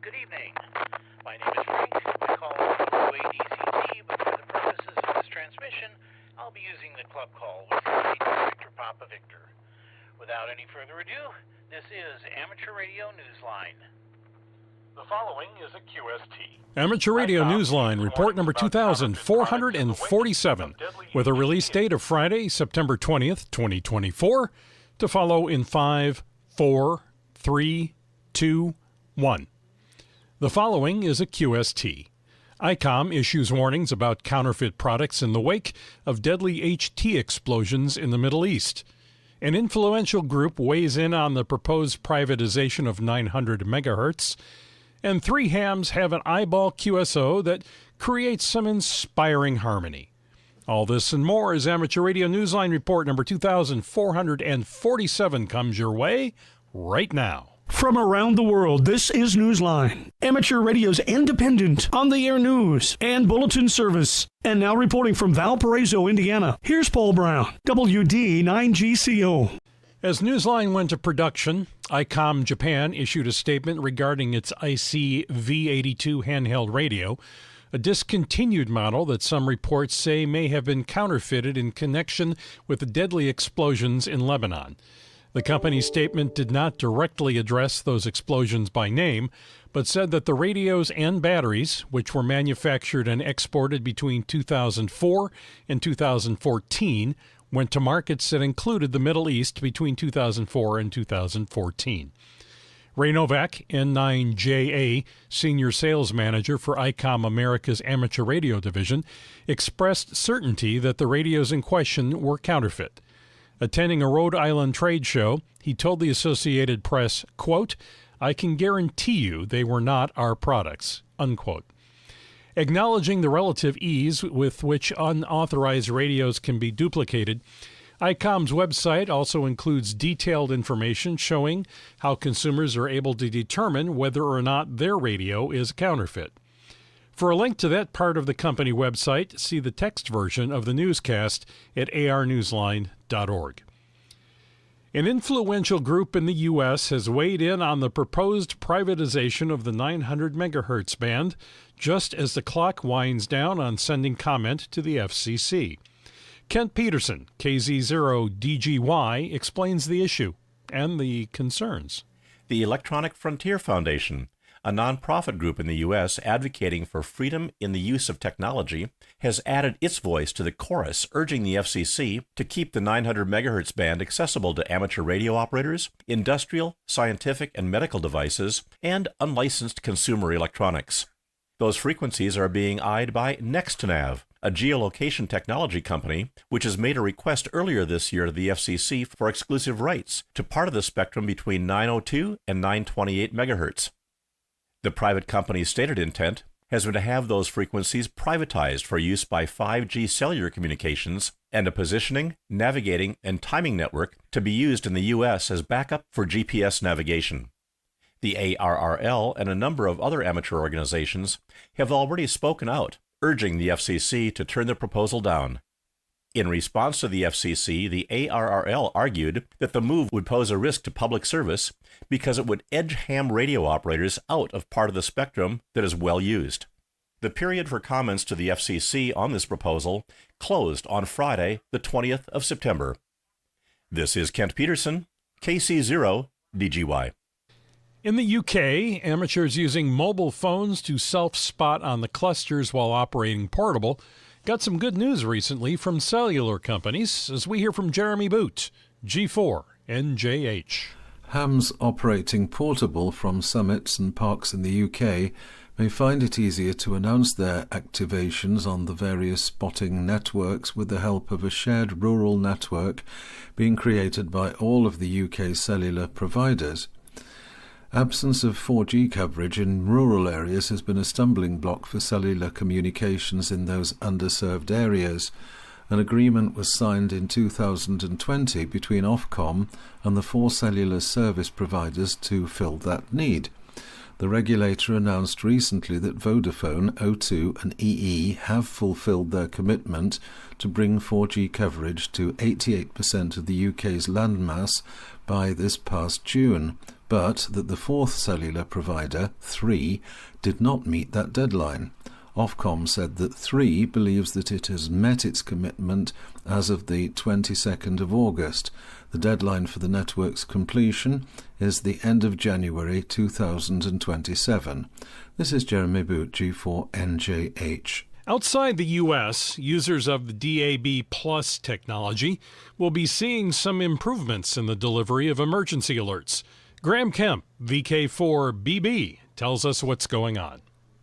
Good evening. My name is Frank. We call W8VPV, but for the purposes of this transmission, I'll be using the club call with Victor Papa Victor. Without any further ado, this is Amateur Radio Newsline. The following is a QST. Amateur Radio Newsline, report number 2447, with a release date of Friday, September 20th, 2024, to follow in 5, 4, 3, 2, 1. The following is a QST. ICOM issues warnings about counterfeit products in the wake of deadly HT explosions in the Middle East. An influential group weighs in on the proposed privatization of 900 megahertz. And 3 hams have an eyeball QSO that creates some inspiring harmony. All this and more as Amateur Radio Newsline report number 2447 comes your way right now. From around the world, this is Newsline, Amateur Radio's independent, on-the-air news and bulletin service. And now reporting from Valparaiso, Indiana, here's Paul Brown, WD9GCO. As Newsline went to production, ICOM Japan issued a statement regarding its IC V82 handheld radio, a discontinued model that some reports say may have been counterfeited in connection with the deadly explosions in Lebanon. The company's statement did not directly address those explosions by name, but said that the radios and batteries, which were manufactured and exported between 2004 and 2014, went to markets that included the Middle East between 2004 and 2014. Ray Novak, N9JA, Senior Sales Manager for ICOM America's Amateur Radio Division, expressed certainty that the radios in question were counterfeit. Attending a Rhode Island trade show, he told the Associated Press, quote, "I can guarantee you they were not our products," unquote. Acknowledging the relative ease with which unauthorized radios can be duplicated, ICOM's website also includes detailed information showing how consumers are able to determine whether or not their radio is counterfeit. For a link to that part of the company website, see the text version of the newscast at arnewsline.org. An influential group in the U.S. has weighed in on the proposed privatization of the 900 megahertz band, just as the clock winds down on sending comment to the FCC. Kent Peterson, KZ0DGY, explains the issue and the concerns. The Electronic Frontier Foundation, a nonprofit group in the U.S. advocating for freedom in the use of technology, has added its voice to the chorus urging the FCC to keep the 900 MHz band accessible to amateur radio operators, industrial, scientific, and medical devices, and unlicensed consumer electronics. Those frequencies are being eyed by NextNav, a geolocation technology company, which has made a request earlier this year to the FCC for exclusive rights to part of the spectrum between 902 and 928 MHz. The private company's stated intent has been to have those frequencies privatized for use by 5G cellular communications and a positioning, navigating, and timing network to be used in the U.S. as backup for GPS navigation. The ARRL and a number of other amateur organizations have already spoken out, urging the FCC to turn the proposal down. In response to the FCC, the ARRL argued that the move would pose a risk to public service because it would edge ham radio operators out of part of the spectrum that is well used. The period for comments to the FCC on this proposal closed on Friday, the 20th of September. This is Kent Peterson, KC0DGY. In the UK, amateurs using mobile phones to self-spot on the clusters while operating portable got some good news recently from cellular companies, as we hear from Jeremy Boot, G4NJH. Hams operating portable from summits and parks in the UK may find it easier to announce their activations on the various spotting networks with the help of a shared rural network being created by all of the UK cellular providers. Absence of 4G coverage in rural areas has been a stumbling block for cellular communications in those underserved areas. An agreement was signed in 2020 between Ofcom and the 4 cellular service providers to fill that need. The regulator announced recently that Vodafone, O2 and EE have fulfilled their commitment to bring 4G coverage to 88% of the UK's landmass by this past June, but that the fourth cellular provider, 3, did not meet that deadline. Ofcom said that 3 believes that it has met its commitment as of the 22nd of August. The deadline for the network's completion is the end of January 2027. This is Jeremy Bucci for NJH. Outside the U.S., users of the DAB Plus technology will be seeing some improvements in the delivery of emergency alerts. Graham Kemp, VK4BB, tells us what's going on.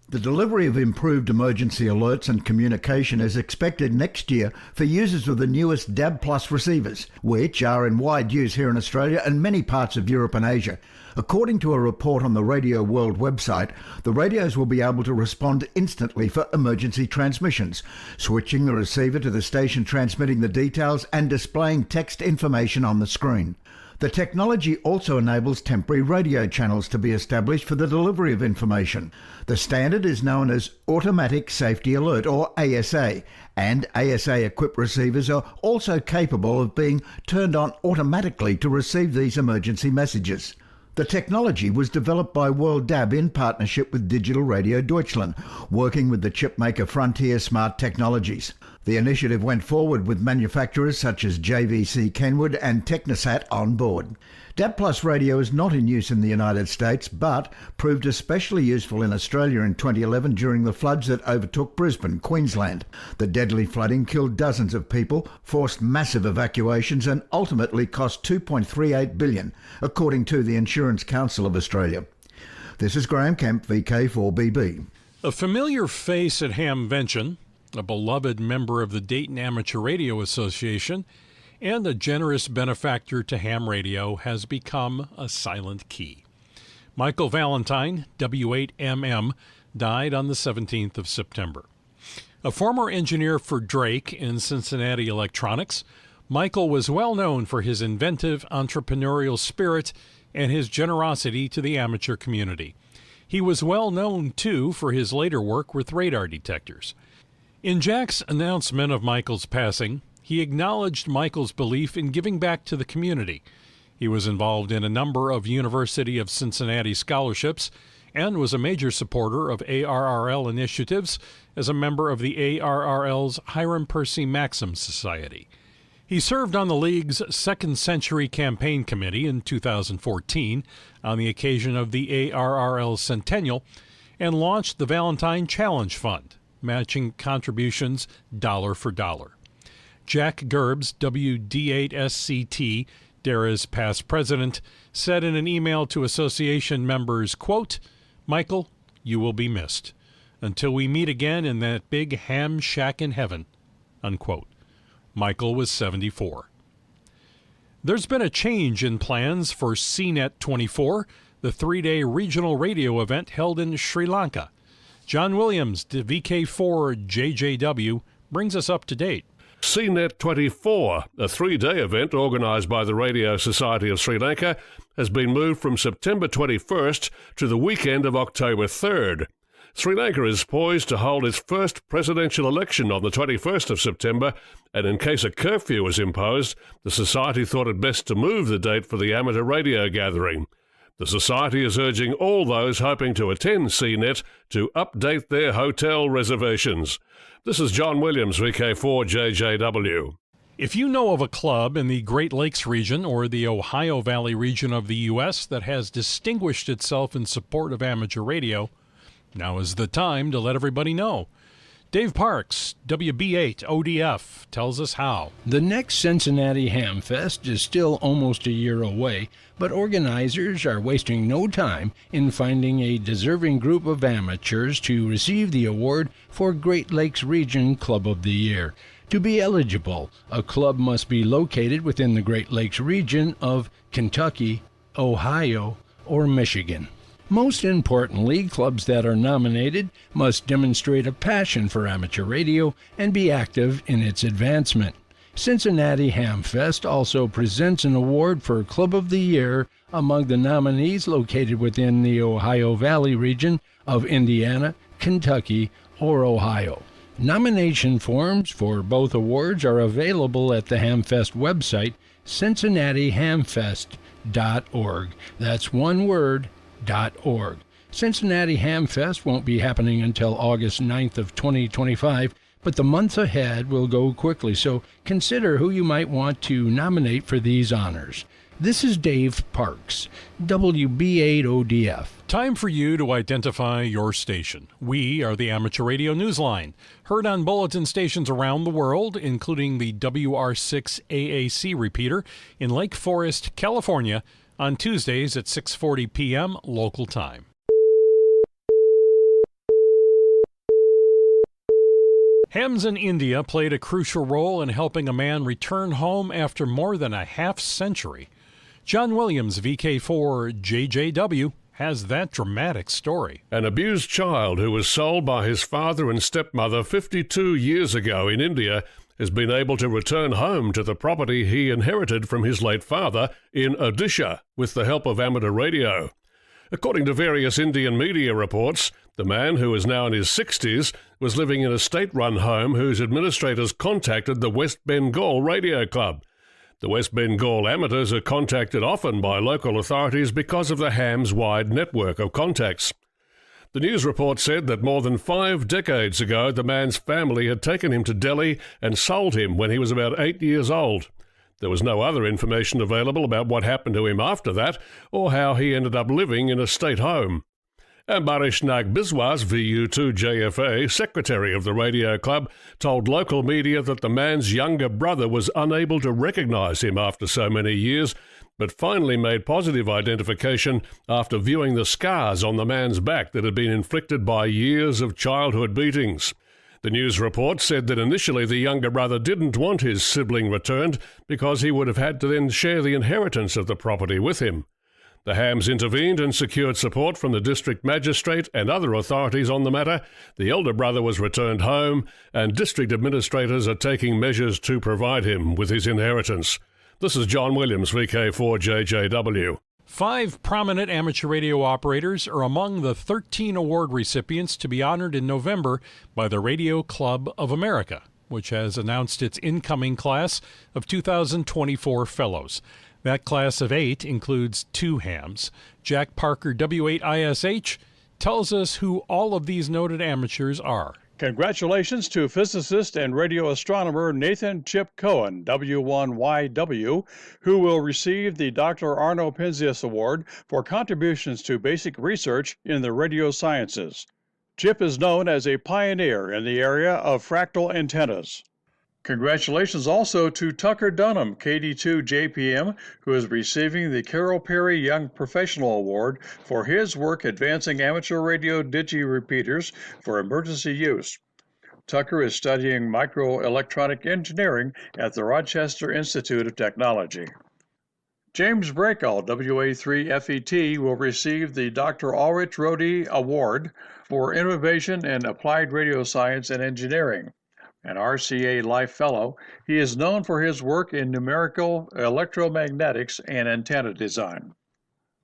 The delivery of improved emergency alerts and communication is expected next year for users of the newest DAB Plus receivers, which are in wide use here in Australia and many parts of Europe and Asia. According to a report on the Radio World website, the radios will be able to respond instantly for emergency transmissions, switching the receiver to the station transmitting the details and displaying text information on the screen. The technology also enables temporary radio channels to be established for the delivery of information. The standard is known as Automatic Safety Alert, or ASA, and ASA-equipped receivers are also capable of being turned on automatically to receive these emergency messages. The technology was developed by World DAB in partnership with Digital Radio Deutschland, working with the chipmaker Frontier Smart Technologies. The initiative went forward with manufacturers such as JVC Kenwood and Technosat on board. DAB Plus radio is not in use in the United States, but proved especially useful in Australia in 2011 during the floods that overtook Brisbane, Queensland. The deadly flooding killed dozens of people, forced massive evacuations and ultimately cost $2.38 billion, according to the Insurance Council of Australia. This is Graham Kemp, VK4BB. A familiar face at Hamvention, a beloved member of the Dayton Amateur Radio Association, and a generous benefactor to ham radio, has become a silent key. Michael Valentine, W8MM, died on the 17th of September. A former engineer for Drake in Cincinnati Electronics, Michael was well known for his inventive entrepreneurial spirit and his generosity to the amateur community. He was well known, too, for his later work with radar detectors. In Jack's announcement of Michael's passing, he acknowledged Michael's belief in giving back to the community. He was involved in a number of University of Cincinnati scholarships and was a major supporter of ARRL initiatives as a member of the ARRL's Hiram Percy Maxim Society. He served on the League's Second Century Campaign Committee in 2014 on the occasion of the ARRL Centennial and launched the Valentine Challenge Fund, matching contributions dollar for dollar. Jack Gerbs, WD8SCT, DARA's past president, said in an email to association members, quote, "Michael, you will be missed. Until we meet again in that big ham shack in heaven," unquote. Michael was 74. There's been a change in plans for CNET 24, the three-day regional radio event held in Sri Lanka. John Williams, VK4JJW, brings us up to date. CNET 24, a three-day event organised by the Radio Society of Sri Lanka, has been moved from September 21st to the weekend of October 3rd. Sri Lanka is poised to hold its first presidential election on the 21st of September, and in case a curfew is imposed, the Society thought it best to move the date for the amateur radio gathering. The Society is urging all those hoping to attend CNET to update their hotel reservations. This is John Williams, VK4JJW. If you know of a club in the Great Lakes region or the Ohio Valley region of the U.S. that has distinguished itself in support of amateur radio, now is the time to let everybody know. Dave Parks, WB8ODF, tells us how. The next Cincinnati Hamfest is still almost a year away, but organizers are wasting no time in finding a deserving group of amateurs to receive the award for Great Lakes Region Club of the Year. To be eligible, a club must be located within the Great Lakes region of Kentucky, Ohio, or Michigan. Most importantly, clubs that are nominated must demonstrate a passion for amateur radio and be active in its advancement. Cincinnati Hamfest also presents an award for Club of the Year among the nominees located within the Ohio Valley region of Indiana, Kentucky, or Ohio. Nomination forms for both awards are available at the Hamfest website, cincinnatihamfest.com. .org. That's one word, .org. Cincinnati Hamfest won't be happening until August 9th of 2025, but the months ahead will go quickly, so consider who you might want to nominate for these honors. This is Dave Parks, WB8ODF. Time for you to identify your station. We are the Amateur Radio Newsline, heard on bulletin stations around the world, including the WR6 AAC repeater in Lake Forest, California, on Tuesdays at 6:40 p.m. local time. Hams in India played a crucial role in helping a man return home after more than a half-century. John Williams, VK4JJW, has that dramatic story. An abused child who was sold by his father and stepmother 52 years ago in India has been able to return home to the property he inherited from his late father in Odisha with the help of amateur radio. According to various Indian media reports, the man, who is now in his 60s, was living in a state-run home whose administrators contacted the West Bengal Radio Club. The West Bengal amateurs are contacted often by local authorities because of the ham's wide network of contacts. The news report said that more than 5 decades ago, the man's family had taken him to Delhi and sold him when he was about 8 years old. There was no other information available about what happened to him after that or how he ended up living in a state home. Ambarish Nag Biswas, VU2JFA, secretary of the radio club, told local media that the man's younger brother was unable to recognize him after so many years, but finally made positive identification after viewing the scars on the man's back that had been inflicted by years of childhood beatings. The news report said that initially the younger brother didn't want his sibling returned because he would have had to then share the inheritance of the property with him. The Hams intervened and secured support from the district magistrate and other authorities on the matter. The elder brother was returned home, and district administrators are taking measures to provide him with his inheritance. This is John Williams, VK4JJW. 5 prominent amateur radio operators are among the 13 award recipients to be honored in November by the Radio Club of America, which has announced its incoming class of 2024 fellows. That class of 8 includes 2 hams. Jack Parker, W8ISH, tells us who all of these noted amateurs are. Congratulations to physicist and radio astronomer Nathan Chip Cohen, W1YW, who will receive the Dr. Arno Penzias Award for contributions to basic research in the radio sciences. Chip is known as a pioneer in the area of fractal antennas. Congratulations also to Tucker Dunham, KD2JPM, who is receiving the Carol Perry Young Professional Award for his work advancing amateur radio digi-repeaters for emergency use. Tucker is studying microelectronic engineering at the Rochester Institute of Technology. James Breakall, WA3FET, will receive the Dr. Ulrich Rode Award for innovation in applied radio science and engineering. An RCA Life Fellow, he is known for his work in numerical electromagnetics and antenna design.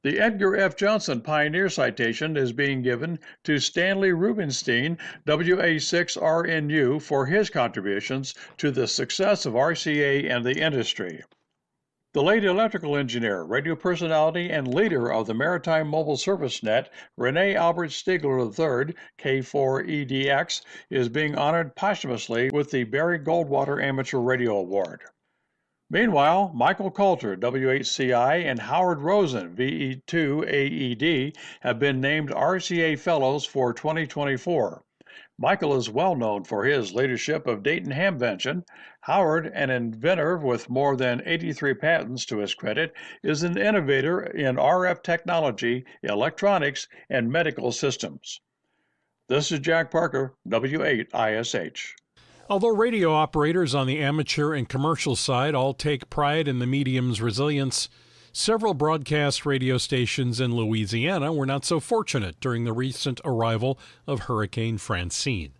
The Edgar F. Johnson Pioneer Citation is being given to Stanley Rubenstein, WA6RNU, for his contributions to the success of RCA and the industry. The late electrical engineer, radio personality, and leader of the Maritime Mobile Service Net, Rene Albert Stiegler III, K4EDX, is being honored posthumously with the Barry Goldwater Amateur Radio Award. Meanwhile, Michael Coulter, W8CI, and Howard Rosen, VE2AED, have been named RCA Fellows for 2024. Michael is well known for his leadership of Dayton Hamvention. Howard, an inventor with more than 83 patents to his credit, is an innovator in RF technology, electronics, and medical systems. This is Jack Parker, W8ISH. Although radio operators on the amateur and commercial side all take pride in the medium's resilience, several broadcast radio stations in Louisiana were not so fortunate during the recent arrival of Hurricane Francine.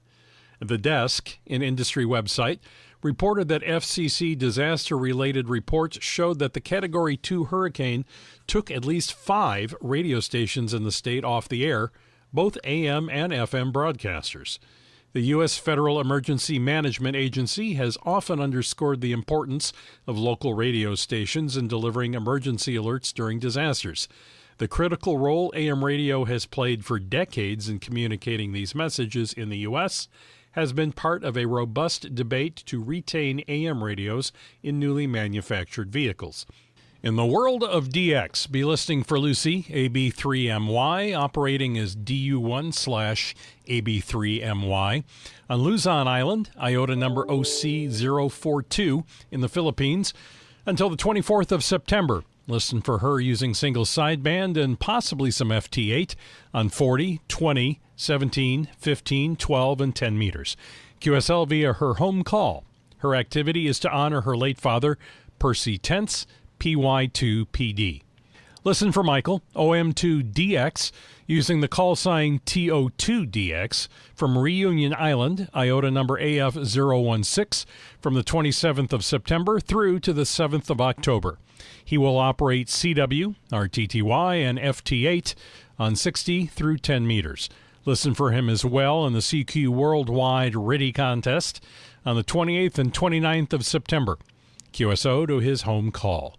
The Desk, an industry website, reported that FCC disaster-related reports showed that the Category 2 hurricane took at least 5 radio stations in the state off the air, both AM and FM broadcasters. The U.S. Federal Emergency Management Agency has often underscored the importance of local radio stations in delivering emergency alerts during disasters. The critical role AM radio has played for decades in communicating these messages in the U.S. has been part of a robust debate to retain AM radios in newly manufactured vehicles. In the world of DX, be listening for Lucy, AB3MY, operating as DU1/AB3MY. On Luzon Island, IOTA number OC042 in the Philippines, until the 24th of September. Listen for her using single sideband and possibly some FT8 on 40, 20, 17, 15, 12, and 10 meters. QSL via her home call. Her activity is to honor her late father, Percy Tents, PY2PD. Listen for Michael, OM2DX, using the call sign TO2DX from Reunion Island, IOTA number AF016, from the 27th of September through to the 7th of October. He will operate CW, RTTY, and FT8 on 60 through 10 meters. Listen for him as well in the CQ Worldwide RTTY contest on the 28th and 29th of September. QSO to his home call.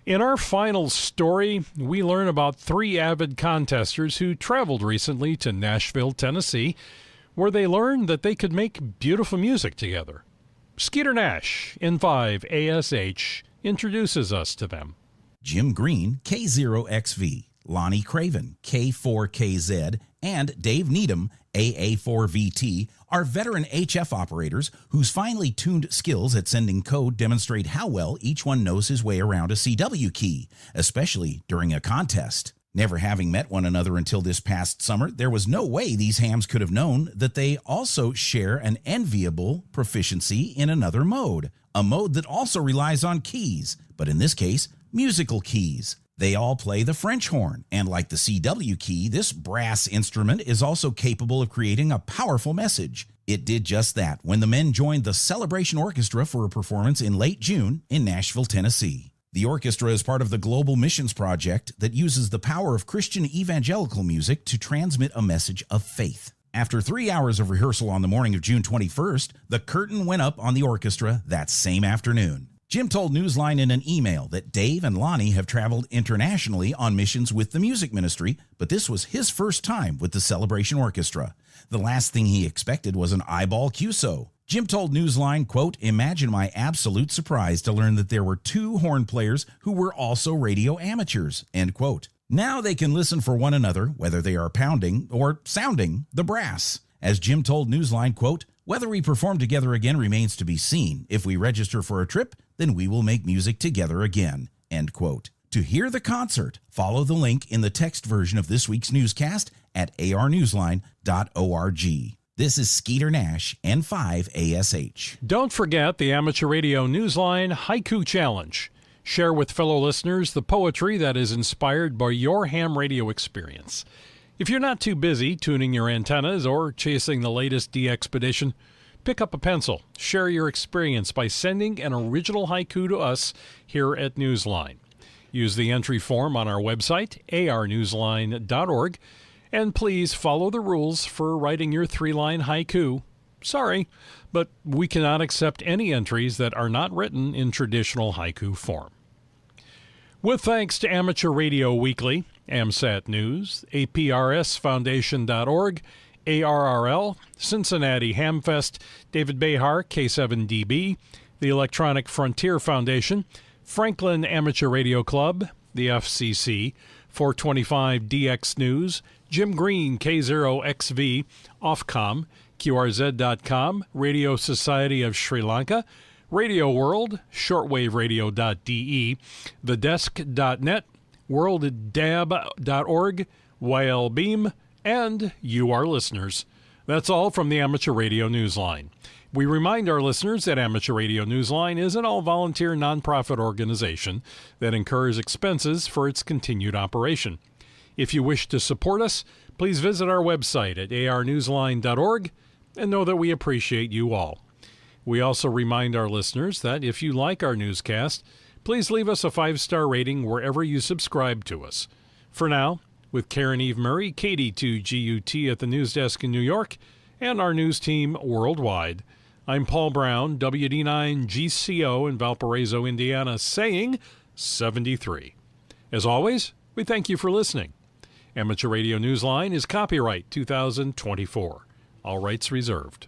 In our final story, we learn about 3 avid contesters who traveled recently to Nashville, Tennessee, where they learned that they could make beautiful music together. Skeeter Nash, N5ASH, introduces us to them. Jim Green, K0XV, Lonnie Craven, K4KZ, and Dave Needham, AA4VT, are veteran HF operators whose finely tuned skills at sending code demonstrate how well each one knows his way around a CW key, especially during a contest. Never having met one another until this past summer, there was no way these hams could have known that they also share an enviable proficiency in another mode, a mode that also relies on keys, but in this case, musical keys. They all play the French horn, and like the CW key, this brass instrument is also capable of creating a powerful message. It did just that when the men joined the Celebration Orchestra for a performance in late June in Nashville, Tennessee. The orchestra is part of the Global Missions Project that uses the power of Christian evangelical music to transmit a message of faith. After 3 hours of rehearsal on the morning of June 21st, the curtain went up on the orchestra that same afternoon. Jim told Newsline in an email that Dave and Lonnie have traveled internationally on missions with the music ministry, but this was his first time with the Celebration Orchestra. The last thing he expected was an eyeball QSO. Jim told Newsline, quote, "Imagine my absolute surprise to learn that there were 2 horn players who were also radio amateurs," end quote. Now they can listen for one another, whether they are pounding or sounding the brass. As Jim told Newsline, quote, "Whether we perform together again remains to be seen. If we register for a trip, then we will make music together again," end quote. To hear the concert, follow the link in the text version of this week's newscast at arnewsline.org. This is Skeeter Nash, N5ASH. Don't forget the Amateur Radio Newsline Haiku Challenge. Share with fellow listeners the poetry that is inspired by your ham radio experience. If you're not too busy tuning your antennas or chasing the latest DXpedition, pick up a pencil. Share your experience by sending an original haiku to us here at Newsline. Use the entry form on our website, arnewsline.org, and please follow the rules for writing your 3-line haiku. Sorry, but we cannot accept any entries that are not written in traditional haiku form. With thanks to Amateur Radio Weekly, AMSAT News, APRSFoundation.org, ARRL, Cincinnati Hamfest, David Behar, K7DB, the Electronic Frontier Foundation, Franklin Amateur Radio Club, the FCC, 425 DX News, Jim Green, K0XV, Ofcom, QRZ.com, Radio Society of Sri Lanka, Radio World, shortwaveradio.de, thedesk.net, worlddab.org, YLBeam, and you, our listeners. That's all from the Amateur Radio Newsline. We remind our listeners that Amateur Radio Newsline is an all-volunteer nonprofit organization that incurs expenses for its continued operation. If you wish to support us, please visit our website at arnewsline.org and know that we appreciate you all. We also remind our listeners that if you like our newscast, please leave us a 5-star rating wherever you subscribe to us. For now, with Karen Eve Murray, KD2GUT at the news desk in New York, and our news team worldwide. I'm Paul Brown, WD9GCO in Valparaiso, Indiana, saying 73. As always, we thank you for listening. Amateur Radio Newsline is copyright 2024. All rights reserved.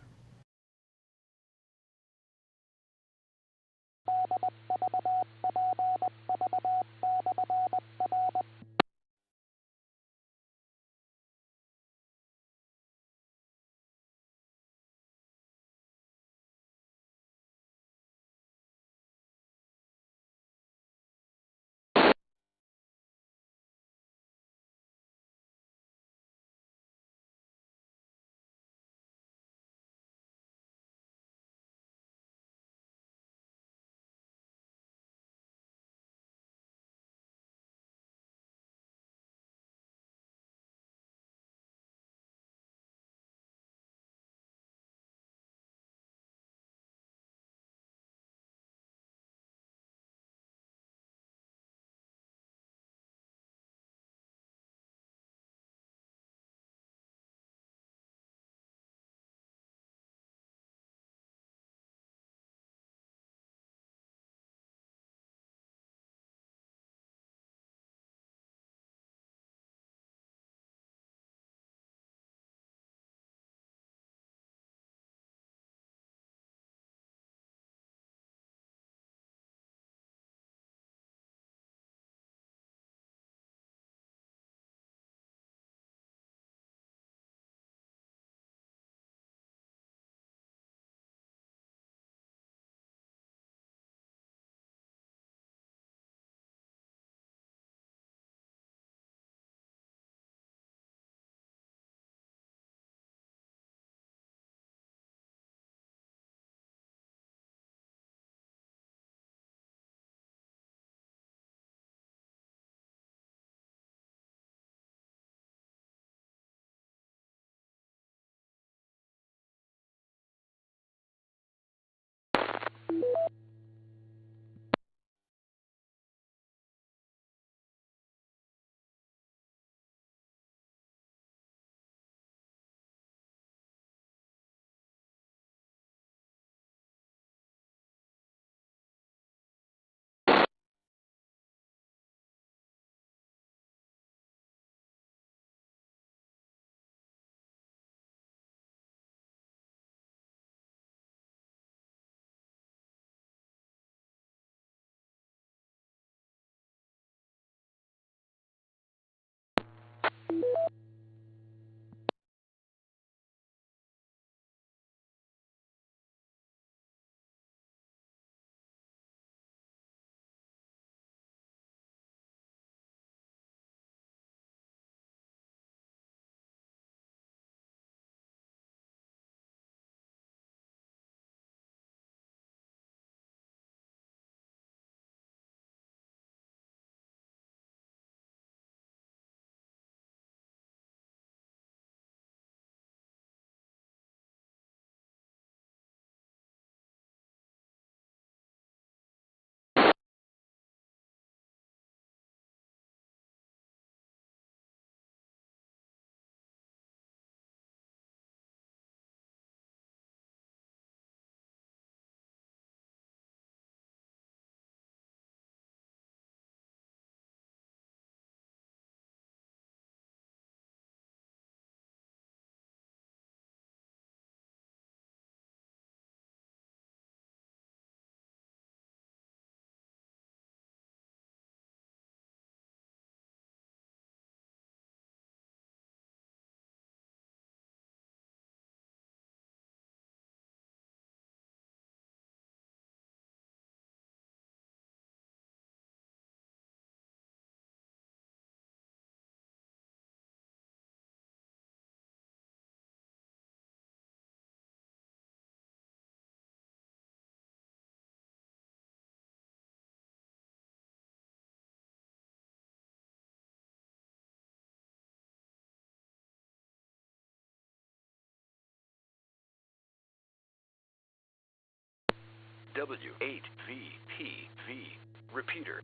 W8VPV. Repeater.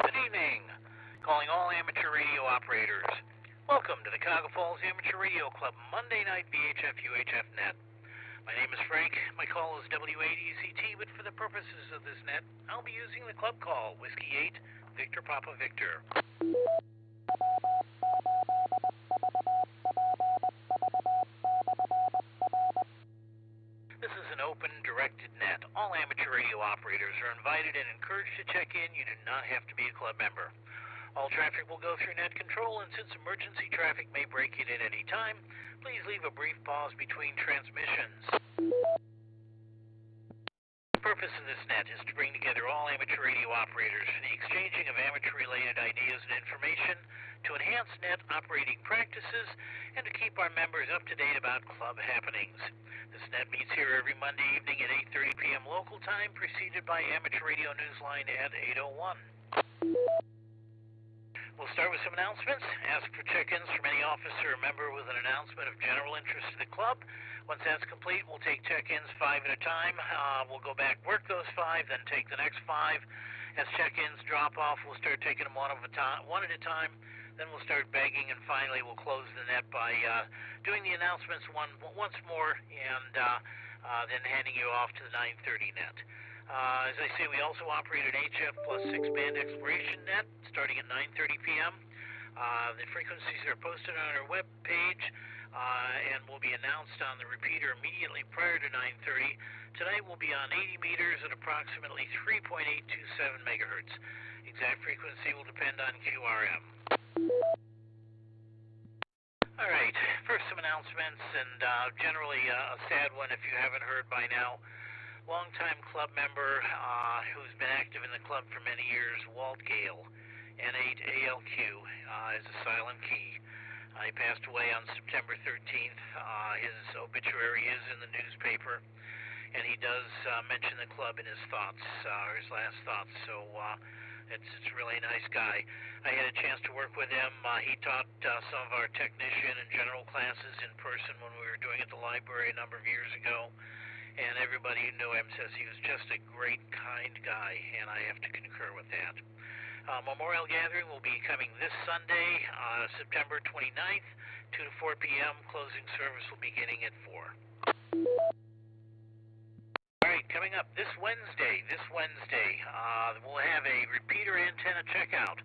Good evening. Calling all amateur radio operators. Welcome to the Cuyahoga Falls Amateur Radio Club Monday Night VHF UHF Net. My name is Frank. My call is W8VPV, but for the purposes of this net, I'll be using the club call, Whiskey 8, Victor Papa Victor. This is an open, directed net. All amateur radio operators are invited and encouraged to check in. You do not have to be a club member. All traffic will go through net control, and since emergency traffic may break it at any time, please leave a brief pause between transmissions. The purpose of this net is to bring together all amateur radio operators for the exchanging of amateur-related ideas and information, to enhance net operating practices, and to keep our members up to date about club happenings. This net meets here every Monday evening at 8:30 p.m. local time, preceded by Amateur Radio Newsline at 8:01. We'll start with some announcements. Ask for check-ins from any officer or member with an announcement of general interest to the club. Once that's complete, we'll take check-ins 5 at a time. We'll go back, work those 5, then take the next 5. As check-ins drop off, we'll start taking them one at a time. Then we'll start begging, and finally we'll close the net by doing the announcements once more, and then handing you off to the 9:30 net. As I say, we also operate an HF plus 6-band exploration net starting at 9:30 p.m. The frequencies are posted on our web page and will be announced on the repeater immediately prior to 9:30. Tonight we'll be on 80 meters at approximately 3.827 megahertz. Exact frequency will depend on QRM. All right, first some announcements, and generally a sad one if you haven't heard by now. Longtime club member who's been active in the club for many years, Walt Gale, N8ALQ, is a silent key. He passed away on September 13th. His obituary is in the newspaper, and he does mention the club in his thoughts, or his last thoughts, so it's really a nice guy. I had a chance to work with him. He taught some of our technician and general classes in person when we were doing it at the library a number of years ago. And everybody who knew him says he was just a great, kind guy, and I have to concur with that. Memorial Gathering will be coming this Sunday, September 29th, 2 to 4 p.m. Closing service will be beginning at 4. All right, coming up this Wednesday, we'll have a repeater antenna checkout.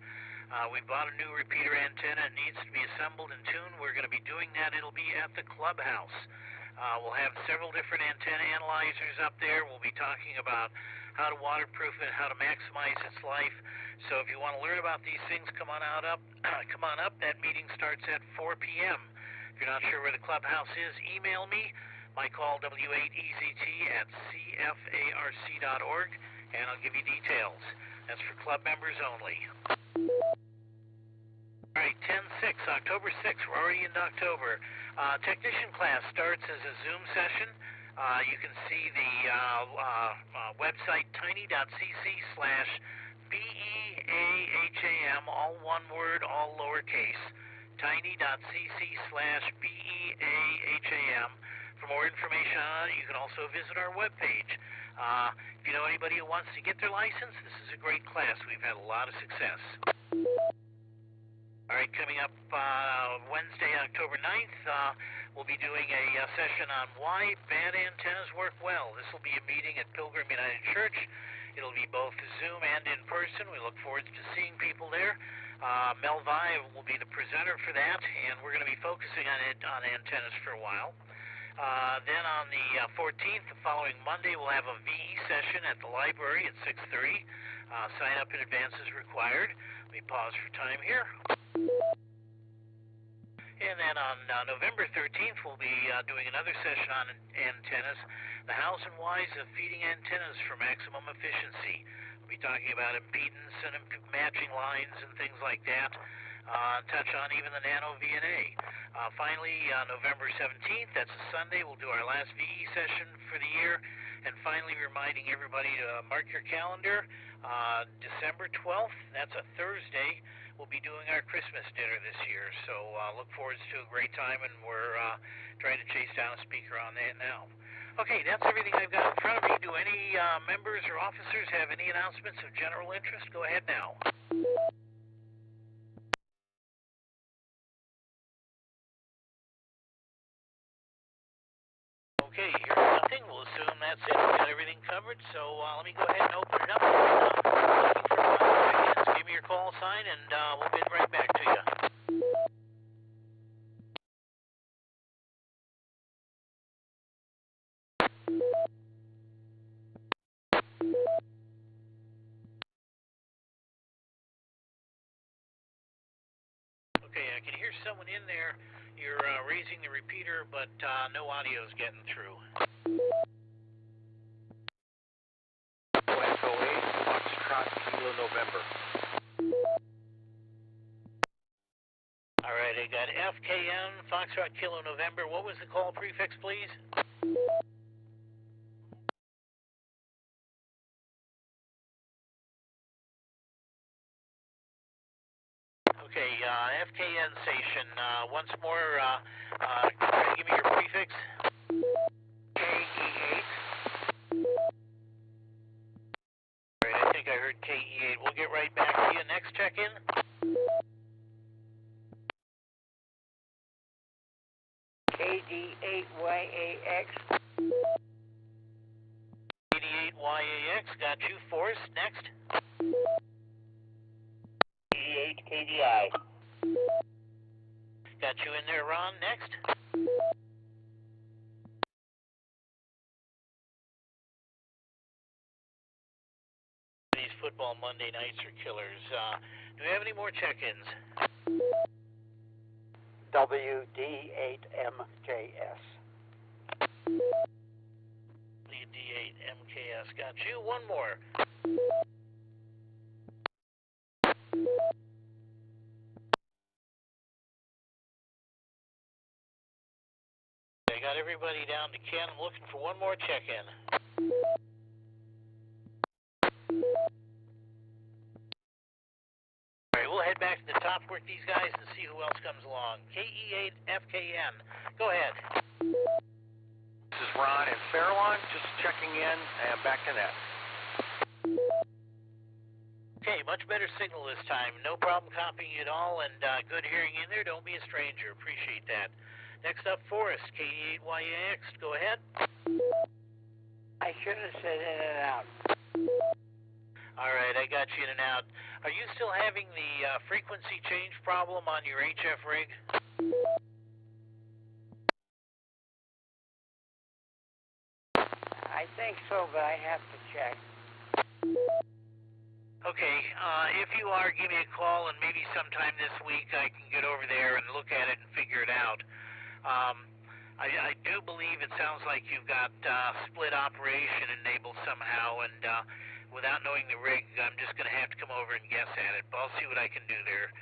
We bought a new repeater antenna. It needs to be assembled and tuned. We're going to be doing that. It'll be at the clubhouse. We'll have several different antenna analyzers up there. We'll be talking about how to waterproof it, how to maximize its life. So if you want to learn about these things, come on up. That meeting starts at 4 p.m. If you're not sure where the clubhouse is, email me. My call W8EZT at cfarc.org, and I'll give you details. That's for club members only. All right, 10/6, October 6th. We're already into October. Technician class starts as a Zoom session. You can see the website tiny.cc/BEAHAM, all one word, all lowercase. tiny.cc/BEAHAM. For more information on it, you can also visit our webpage. If you know anybody who wants to get their license, this is a great class. We've had a lot of success. All right, coming up Wednesday, October 9th, we'll be doing a session on why bad antennas work well. This will be a meeting at Pilgrim United Church. It'll be both Zoom and in person. We look forward to seeing people there. Mel Vive will be the presenter for that, and we're going to be focusing on antennas for a while. Then on the 14th, the following Monday, we'll have a VE session at the library at 6:30. Sign up in advance is required. Let me pause for time here. And then on November 13th, we'll be doing another session on antennas, the hows and whys of feeding antennas for maximum efficiency. We'll be talking about impedance and matching lines and things like that. Touch on even the nano VNA. Finally, November 17th, that's a Sunday, we'll do our last VE session for the year. And finally, reminding everybody to mark your calendar. December 12th, that's a Thursday, we'll be doing our Christmas dinner this year. So look forward to a great time, and we're trying to chase down a speaker on that now. Okay, that's everything I've got in front of me. Do any members or officers have any announcements of general interest? Go ahead now. Okay, here's nothing. We'll assume that's it. We've got everything covered. So let me go ahead and open it up. Looking for check-ins. Give me your call sign, and we'll bid right back to you. Okay, I can hear someone in there. You're raising the repeater, but no audio is getting through. Echo 8, Foxtrot Kilo November. All right, I got FKN, Foxtrot Kilo November. What was the call prefix, please? Okay, FKN station. Once more, give me your prefix. KE8. All right, I think I heard KE8. We'll get right back to you. Next check-in. KD8YAX. KD8YAX, got you. Force, next. KD8KDI. Got you in there, Ron, next. These football Monday nights are killers. Do we have any more check-ins? WD8MKS. WD8MKS, got you. One more. I got everybody down to Ken. I'm looking for one more check-in. All right, we'll head back to the top, work these guys, and see who else comes along. KE8FKN. Go ahead. This is Ron in Fairlawn, just checking in, and back to net. Okay, much better signal this time. No problem copying at all, and good hearing in there. Don't be a stranger. Appreciate that. Next up, Forrest, KD8YAX. Go ahead. I should have said in and out. All right, I got you in and out. Are you still having the frequency change problem on your HF rig? I think so, but I have to check. Okay, if you are, give me a call, and maybe sometime this week I can get over there and look at it and figure it out. I do believe it sounds like you've got split operation enabled somehow, and without knowing the rig, I'm just going to have to come over and guess at it, but I'll see what I can do there.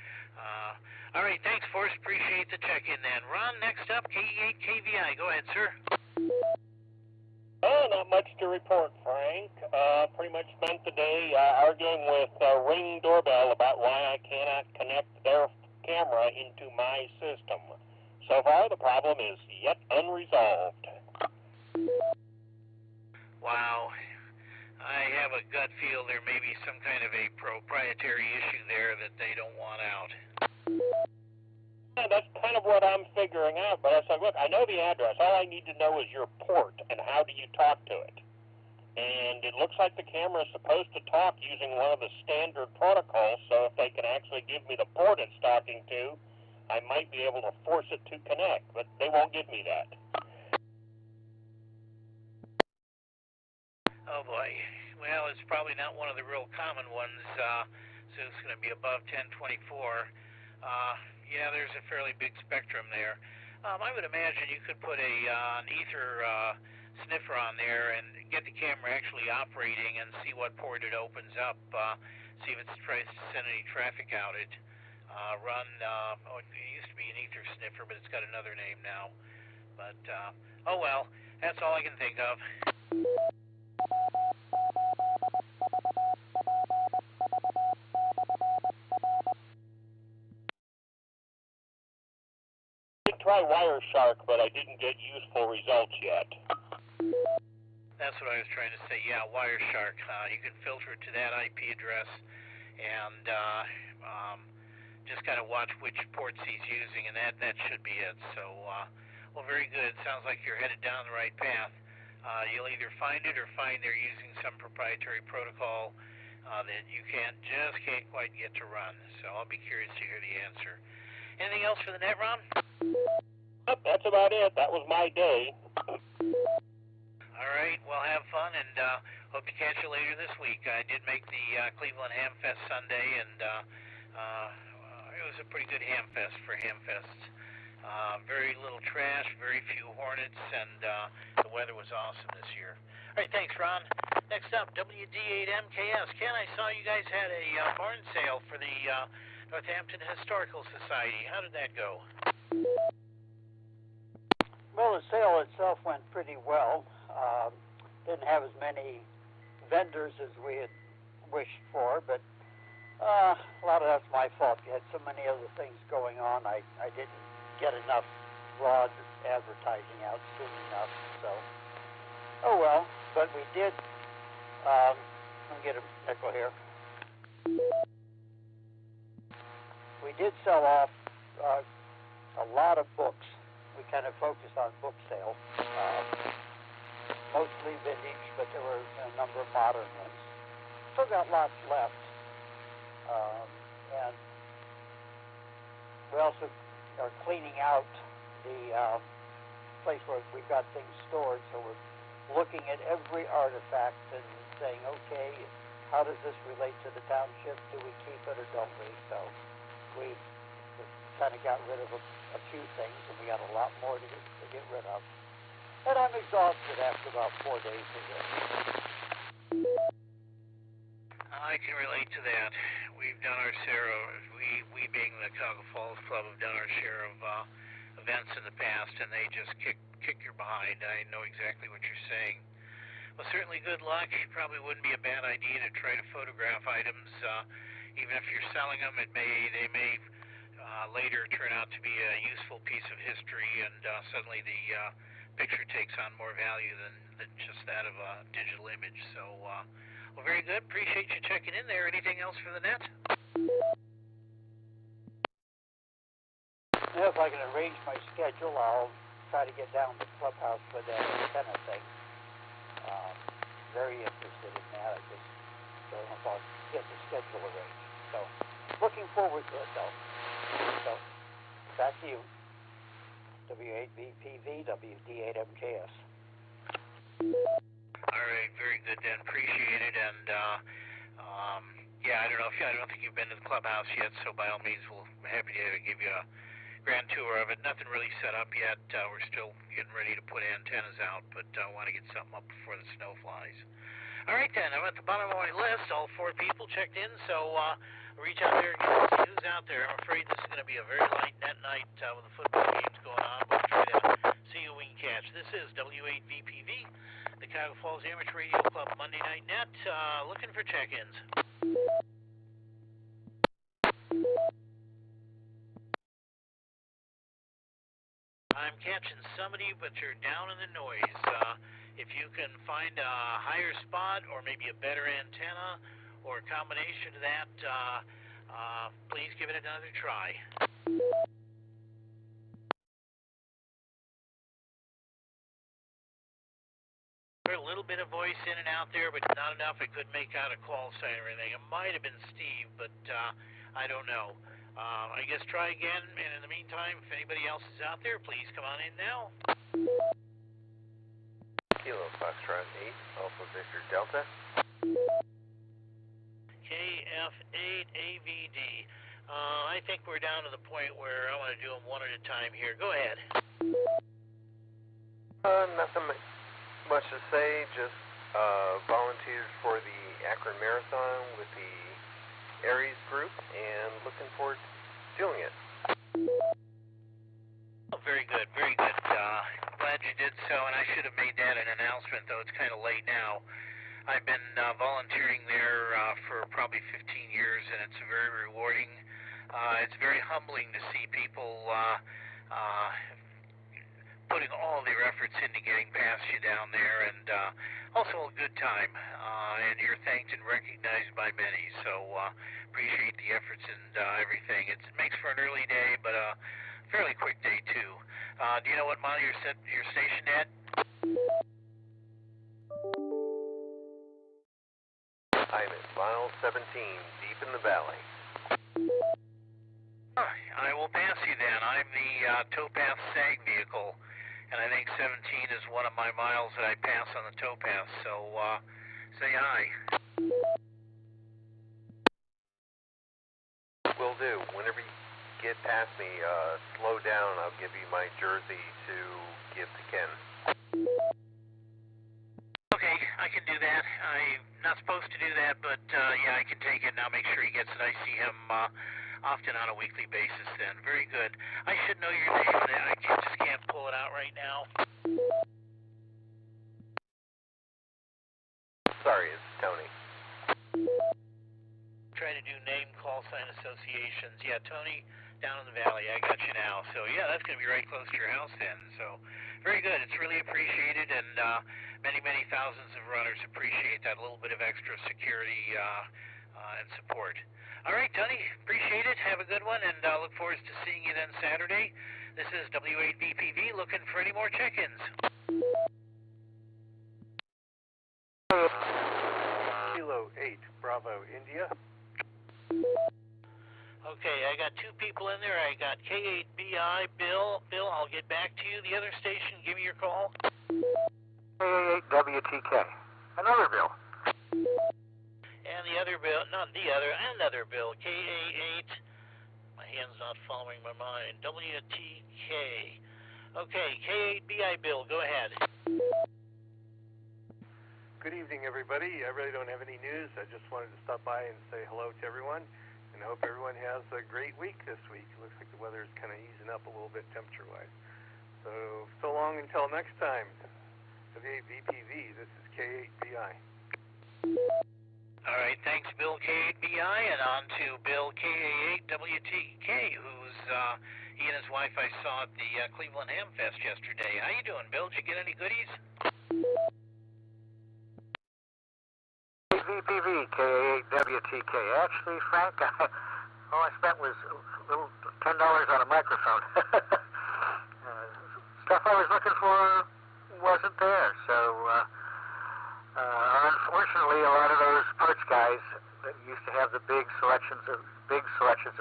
All right, thanks, Forrest. Appreciate the check-in then. Ron, next up, KE8KVI. Go ahead, sir. Not much to report, Frank. Pretty much spent the day arguing with Ring Doorbell about why I cannot connect their camera into my system. So far, the problem is yet unresolved. Wow. I have a gut feel there may be some kind of a proprietary issue there that they don't want out. Yeah, that's kind of what I'm figuring out, but I said, look, I know the address. All I need to know is your port, and how do you talk to it? And it looks like the camera is supposed to talk using one of the standard protocols, so if they can actually give me the port it's talking to, I might be able to force it to connect, but they won't give me that. Oh boy. Well, it's probably not one of the real common ones, so it's going to be above 1024. Yeah, there's a fairly big spectrum there. I would imagine you could put an ether sniffer on there and get the camera actually operating and see what port it opens up, see if it tries to send any traffic out it. It used to be an ether sniffer, but it's got another name now. But, oh well, that's all I can think of. I did try Wireshark, but I didn't get useful results yet. That's what I was trying to say. Yeah, Wireshark. You can filter it to that IP address and just kind of watch which ports he's using, and that should be it. So, well, very good. Sounds like you're headed down the right path. You'll either find it or find they're using some proprietary protocol that you can't quite get to run. So I'll be curious to hear the answer. Anything else for the net, Ron? Yep, that's about it. That was my day. All right, well, have fun, and hope to catch you later this week. I did make the Cleveland Hamfest Sunday, and it was a pretty good Hamfest for Hamfests. Very little trash, very few hornets, and the weather was awesome this year. All right, thanks, Ron. Next up, WD8MKS. Ken, I saw you guys had a barn sale for the Northampton Historical Society. How did that go? Well, the sale itself went pretty well. Didn't have as many vendors as we had wished for, but a lot of that's my fault. We had so many other things going on. I didn't get enough broad advertising out soon enough. So, oh well. But we did. Let me get a nickel here. We did sell off a lot of books. We kind of focused on book sales, mostly vintage, but there were a number of modern ones. Still got lots left, and we also are cleaning out the place where we've got things stored. So we're looking at every artifact and saying, okay, how does this relate to the township? Do we keep it or don't we? So we kind of got rid of a few things, and we got a lot more to get rid of. And I'm exhausted after about 4 days of this. I can relate to that. We've done our share of, we being the Cuyahoga Falls Club, have done our share of events in the past, and they just kick your behind. I know exactly what you're saying. Well, certainly good luck. Probably wouldn't be a bad idea to try to photograph items. Even if you're selling them, they may later turn out to be a useful piece of history, and suddenly the picture takes on more value than just that of a digital image. So, well, very good. Appreciate you checking in there. Anything else for the net? Yeah, if I can arrange my schedule, I'll try to get down to the clubhouse for that antenna thing. Very interested in that. I just don't know if I'll get the schedule arranged. So, looking forward to it, though. So, back to you. W8VPV, WD8MKS. All All right, very good then. Appreciate it. And yeah, I don't think you've been to the clubhouse yet, so by all means, we'll be happy to give you a grand tour of it. Nothing really set up yet. We're still getting ready to put antennas out, but I want to get something up before the snow flies. All right, then. I'm at the bottom of my list. All 4 people checked in, so reach out there and see who's out there. I'm afraid this is going to be a very light net night with the football games going on, but we'll try to see who we can catch. This is W8VPV, the Cuyahoga Falls Amateur Radio Club Monday Night Net, looking for check-ins. I'm catching somebody, but you're down in the noise. If you can find a higher spot or maybe a better antenna or a combination of that, please give it another try. A little bit of voice in and out there, but not enough. I couldn't make out a call sign or anything. It might have been Steve, but I don't know. I guess try again, and in the meantime, if anybody else is out there, please come on in now. Kilo Foxtrot 8, Alpha Victor Delta. KF8AVD. I think we're down to the point where I want to do them one at a time here. Go ahead. Nothing much to say, just volunteered for the Akron Marathon with the Aries group and looking forward to doing it. Oh, very good, very good. Glad you did so, and I should have made that an announcement, though it's kind of late now. I've been volunteering there for probably 15 years, and it's very rewarding. It's very humbling to see people putting all their efforts into getting past you down there, and also a good time, and you're thanked and recognized by many, so appreciate the efforts and everything. It makes for an early day, but a fairly quick day too. Do you know what mile you're stationed at? I'm at mile 17, deep in the valley. I will pass you then. I'm the towpath SAG vehicle, and I think 17 is one of my miles that I pass on the towpath, so say hi. Will do. Whenever you get past me, slow down. I'll give you my jersey to give to Ken. Okay, I can do that. I'm not supposed to do that, but yeah, I can take it, and I'll make sure he gets it. I see him often on a weekly basis then. Very good. I should know your name, and I just can't pull it out right now. Sorry, it's Tony. Try to do name call sign associations. Yeah, Tony, down in the valley. I got you now. So yeah, that's going to be right close to your house then. So very good. It's really appreciated, and many, many thousands of runners appreciate that little bit of extra security and support. All right, Tony, appreciate it. Have a good one, and look forward to seeing you then Saturday. This is W8VPV looking for any more check-ins. Kilo 8, Bravo, India. Okay, I got 2 people in there. I got K8BI, Bill. Bill, I'll get back to you. The other station, give me your call. K8WTK. Another Bill. And the other Bill, not the other, another Bill, KA8, my hand's not following my mind, WTK. Okay, K8BI Bill, go ahead. Good evening, everybody. I really don't have any news. I just wanted to stop by and say hello to everyone, and I hope everyone has a great week this week. It looks like the weather is kind of easing up a little bit temperature-wise. So long until next time. W8VPV, this is K8BI. All right, thanks, Bill K8BI, and on to Bill KA8WTK, who's he and his wife I saw at the Cleveland Ham Fest yesterday. How you doing, Bill? Did you get any goodies? VPV, K8WTK. Actually, Frank, all I spent was a little $10 on a microphone. Stuff I was looking for wasn't there, so unfortunately, a lot of those parts guys that used to have the big selections of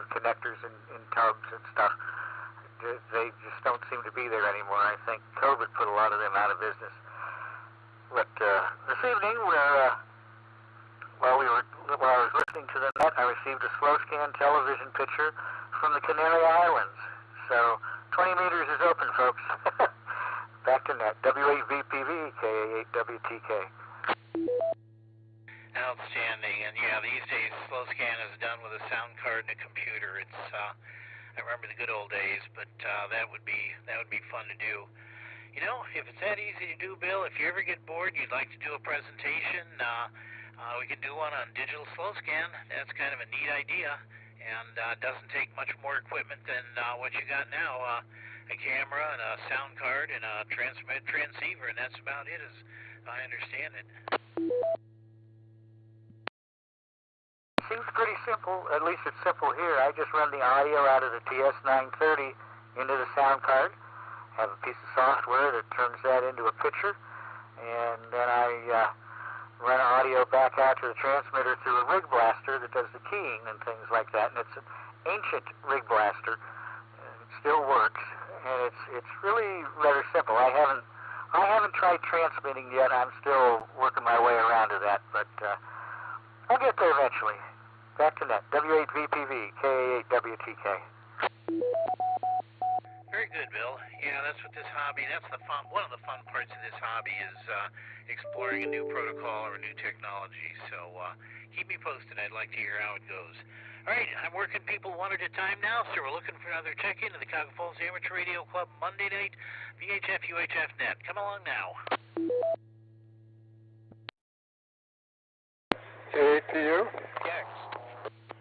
connectors in tubs and stuff, they just don't seem to be there anymore. I think COVID put a lot of them out of business. But this evening, while I was listening to the net, I received a slow scan television picture from the Canary Islands. So 20 meters is open, folks. Back to net. W8VPV, KA8WTK. Outstanding. And yeah, these days slow scan is done with a sound card and a computer. It's I remember the good old days, but that would be fun to do. You know, if it's that easy to do, Bill, if you ever get bored and you'd like to do a presentation, we can do one on digital slow scan. That's kind of a neat idea, and doesn't take much more equipment than what you got now. A camera and a sound card and a transceiver, and that's about it, as I understand it. Seems pretty simple. At least it's simple here. I just run the audio out of the TS930 into the sound card, have a piece of software that turns that into a picture, and then I run audio back out to the transmitter through a rig blaster that does the keying and things like that. And it's an ancient rig blaster. It still works, and it's really rather simple. I haven't tried transmitting yet. I'm still working my way around to that, but I'll get there eventually. Back to net. W8VPV, KA8WTK. Very good, Bill. Yeah, that's what this hobby, that's the fun, one of the fun parts of this hobby is exploring a new protocol or a new technology. So keep me posted. I'd like to hear how it goes. All right, I'm working people one at a time now, so we're looking for another check-in to the Cuyahoga Falls Amateur Radio Club Monday night, VHF UHF net. Come along now. K8PU? Yes.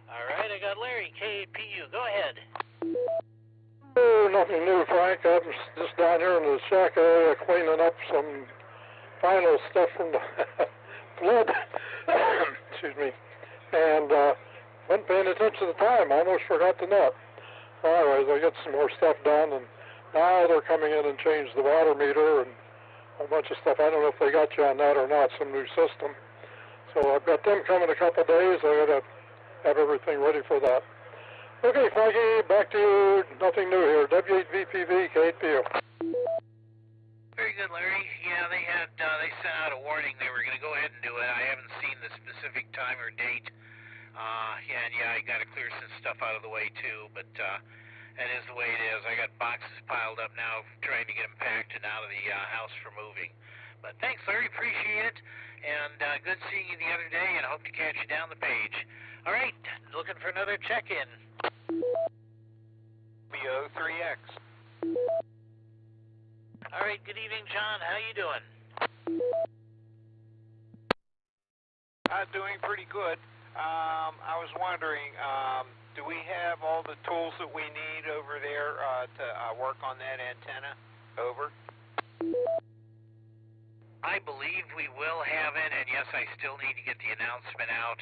All right, I got Larry, K8PU. Go ahead. Oh, nothing new, Frank. I'm just down here in the shack area cleaning up some final stuff from the flood. Excuse me. And wasn't paying attention to the time. Almost forgot the net. Well, anyways, I got some more stuff done, and now they're coming in and changed the water meter and a bunch of stuff. I don't know if they got you on that or not, some new system. So I've got them coming in a couple of days. I got to have everything ready for that. Okay, Frankie, back to you. Nothing new here. W8VPV, K8PU. Very good, Larry. Yeah, they sent out a warning they were going to go ahead and do it. I haven't seen the specific time or date. I got to clear some stuff out of the way too, but that is the way it is. I got boxes piled up now, trying to get them packed and out of the house for moving. But thanks, Larry. Appreciate it. And good seeing you the other day, and I hope to catch you down the page. All right, looking for another check-in. BO3X. All right, good evening, John. How you doing? Doing pretty good. I was wondering, do we have all the tools that we need over there to work on that antenna? Over. I believe we will have it, and yes, I still need to get the announcement out.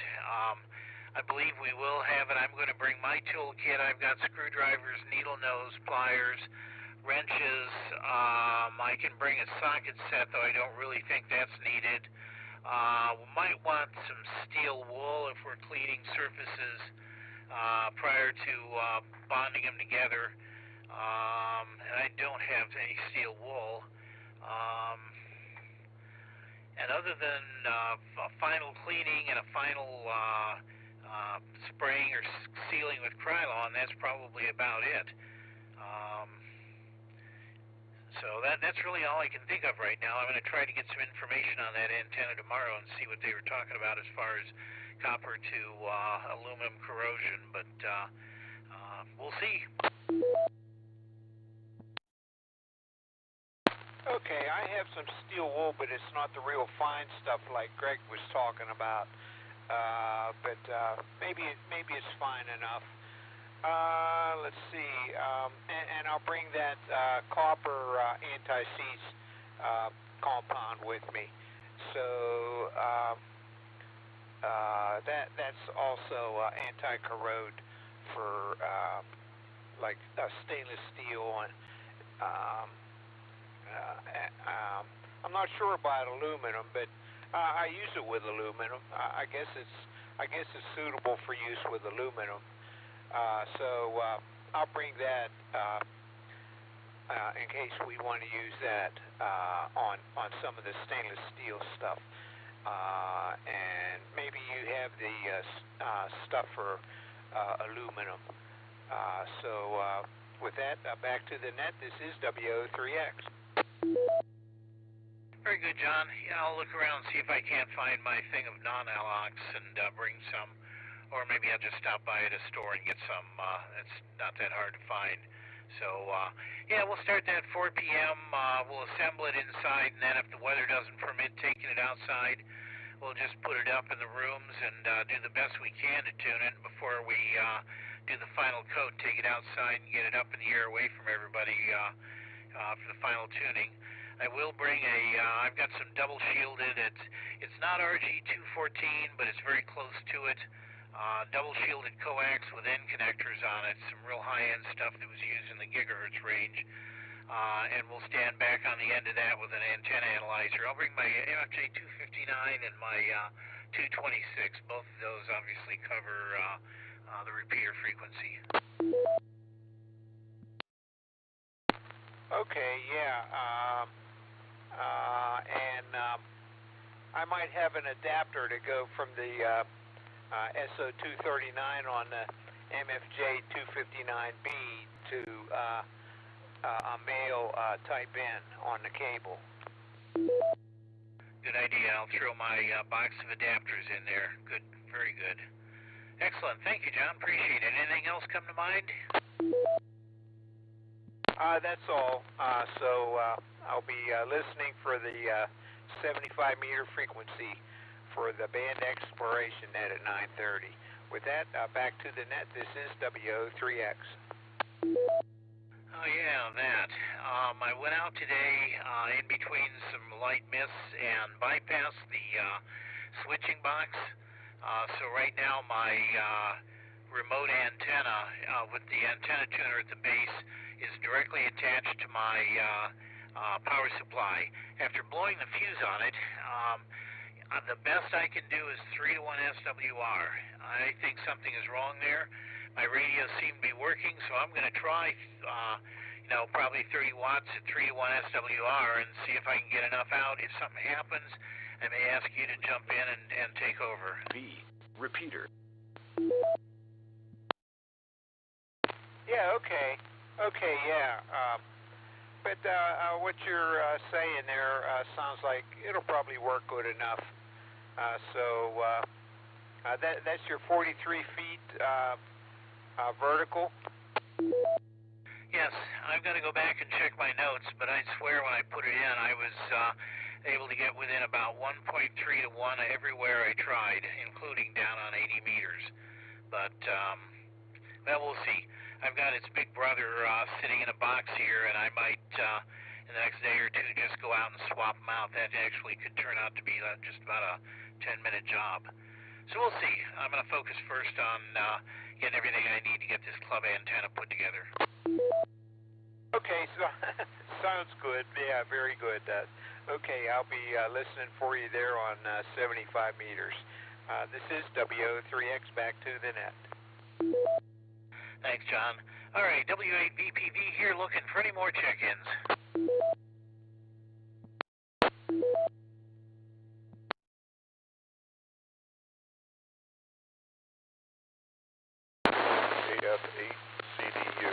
I believe we will have it. I'm going to bring my toolkit. I've got screwdrivers, needle nose, pliers, wrenches. I can bring a socket set, though I don't really think that's needed. We might want some steel wool if we're cleaning surfaces prior to bonding them together. And I don't have any steel wool. And other than a final cleaning and a final spraying or sealing with Krylon, that's probably about it. So that's really all I can think of right now. I'm going to try to get some information on that antenna tomorrow and see what they were talking about as far as copper to aluminum corrosion, but we'll see. Okay, I have some steel wool, but it's not the real fine stuff like Greg was talking about. But maybe it's fine enough. Let's see, and I'll bring that copper anti-seize compound with me. So that's also anti-corrode for like stainless steel and. I'm not sure about aluminum, but I use it with aluminum. I guess it's suitable for use with aluminum. So I'll bring that in case we want to use that on on some of the stainless steel stuff. And maybe you have the stuff for aluminum. With that, back to the net. This is W8VPV. Very good, John. Yeah, I'll look around and see if I can't find my thing of non-Alox and bring some, or maybe I'll just stop by at a store and get some. It's not that hard to find. So, yeah, we'll start that at 4 p.m. We'll assemble it inside, and then if the weather doesn't permit taking it outside, we'll just put it up in the rooms and do the best we can to tune it before we do the final coat, take it outside and get it up in the air away from everybody for the final tuning. I will bring I've got some double shielded, it's not RG214, but it's very close to it. Double shielded coax with end connectors on it, some real high-end stuff that was used in the gigahertz range. And we'll stand back on the end of that with an antenna analyzer. I'll bring my MFJ259 and my 226. Both of those obviously cover the repeater frequency. Okay, yeah. I might have an adapter to go from the SO239 on the MFJ259B to a male type N on the cable. Good idea. I'll throw my box of adapters in there. Good, very good. Excellent. Thank you, John. Appreciate it. Anything else come to mind? That's all. I'll be listening for the 75 meter frequency for the band exploration net at 9:30. With that, back to the net. This is W8VPV. Oh yeah, that. I went out today in between some light mists and bypassed the switching box. So right now my remote antenna with the antenna tuner at the base is directly attached to my power supply. After blowing the fuse on it, the best I can do is 3-to-1 SWR. I think something is wrong there. My radios seem to be working, so I'm going to try, probably 30 watts at 3-to-1 SWR and see if I can get enough out. If something happens, I may ask you to jump in and take over. Repeater. Yeah, okay. Okay, yeah. But what you're saying there sounds like it'll probably work good enough. That's your 43 feet vertical? Yes, I've got to go back and check my notes, but I swear when I put it in, I was able to get within about 1.3 to 1 everywhere I tried, including down on 80 meters. But, well, we'll see. I've got its big brother sitting in a box here, and I might, in the next day or two, just go out and swap them out. That actually could turn out to be just about a 10-minute job. So we'll see. I'm going to focus first on getting everything I need to get this club antenna put together. Okay, so sounds good. Yeah, very good. Okay, I'll be listening for you there on 75 meters. This is W8VPV, back to the net. Thanks, John. All right, W8VPV here looking for any more check-ins. AF8CDU.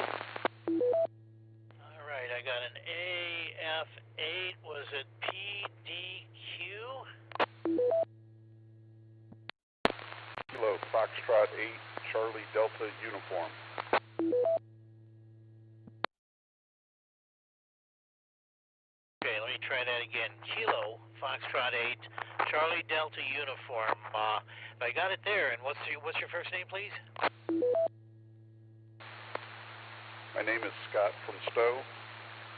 All right, I got an AF8. Was it PDQ? Kilo Foxtrot 8, Charlie Delta Uniform. Okay, let me try that again. Kilo Foxtrot 8, Charlie Delta Uniform. I got it there. And what's your first name, please? My name is Scott from Stowe.